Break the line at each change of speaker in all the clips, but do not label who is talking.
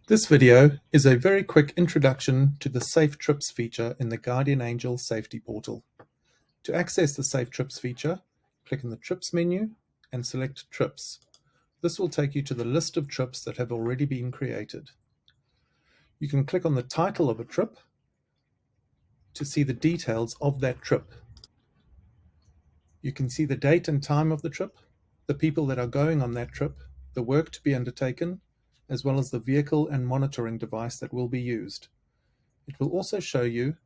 This video is a very quick introduction to the Safe Trips feature in the Guardian Angel Safety Portal. To access the Safe Trips feature, click in the Trips menu and select Trips. This will take you to the list of trips that have already been created. You can click on the title of a trip to see the details of that trip. You can see the date and time of the trip, the people that are going on that trip, the work to be undertaken, as well as the vehicle and monitoring device that will be used. It will also show you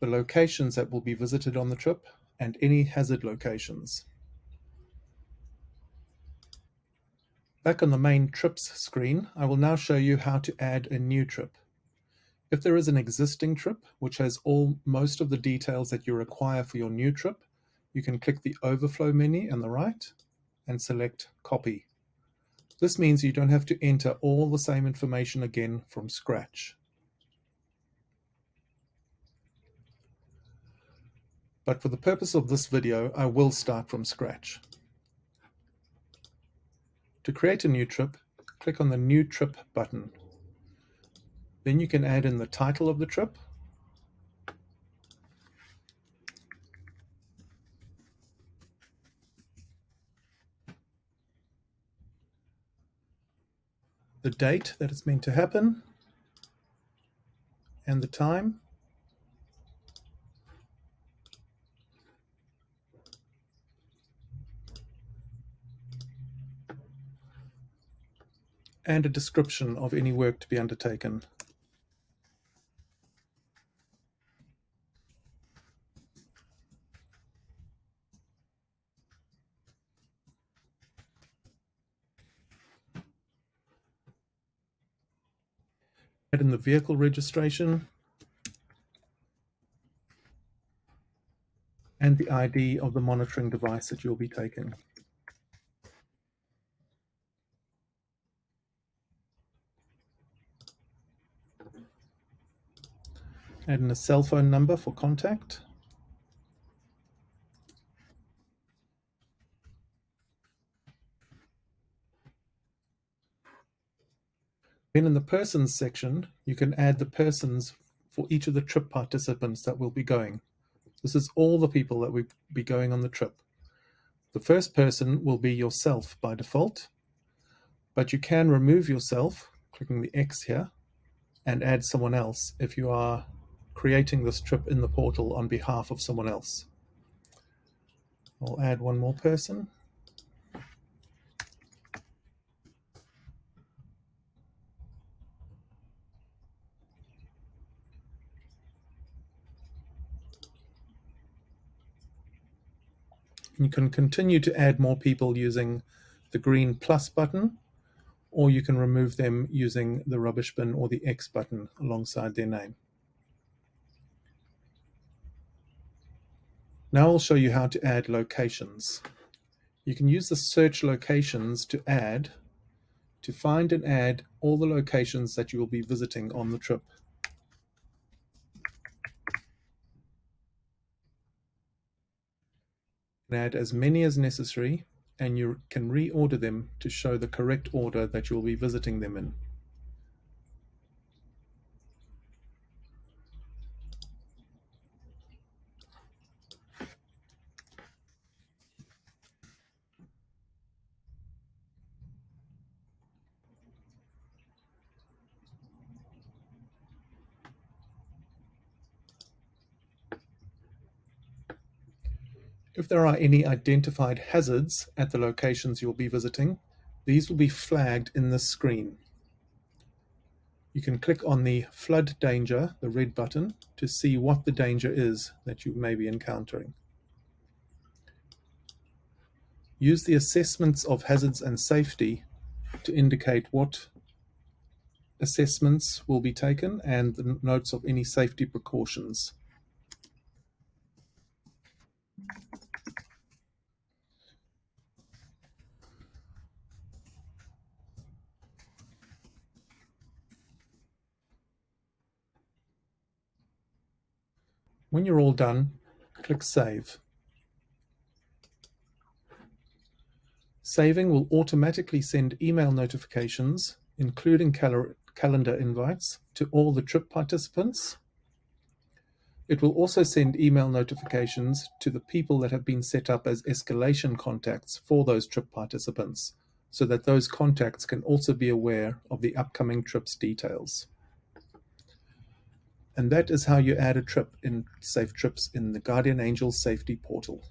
the locations that will be visited on the trip and any hazard locations. Back on the main trips screen, I will now show you how to add a new trip. If there is an existing trip which has most of the details that you require for your new trip, you can click the overflow menu on the right and select copy. This means you don't have to enter all the same information again from scratch. But for the purpose of this video, I will start from scratch. To create a new trip, click on the New Trip button. Then you can add in the title of the trip, the date that it's meant to happen, and the time. And a description of any work to be undertaken. Add in the vehicle registration and the ID of the monitoring device that you'll be taking. Add in a cell phone number for contact. Then in the persons section, you can add the persons for each of the trip participants that will be going. This is all the people that will be going on the trip. The first person will be yourself by default, but you can remove yourself, clicking the X here, and add someone else if you are creating this trip in the portal on behalf of someone else. I'll add one more person. You can continue to add more people using the green plus button, or you can remove them using the rubbish bin or the X button alongside their name. Now I'll show you how to add locations. You can use the search locations to find and add all the locations that you will be visiting on the trip. You can add as many as necessary, and you can reorder them to show the correct order that you'll be visiting them in. If there are any identified hazards at the locations you'll be visiting, these will be flagged in this screen. You can click on the Flood Danger, the red button, to see what the danger is that you may be encountering. Use the assessments of hazards and safety to indicate what assessments will be taken and the notes of any safety precautions. When you're all done, click Save. Saving will automatically send email notifications, including calendar invites to all the trip participants. It will also send email notifications to the people that have been set up as escalation contacts for those trip participants, so that those contacts can also be aware of the upcoming trip's details. And that is how you add a trip in Safe Trips in the Guardian Angel Safety Portal.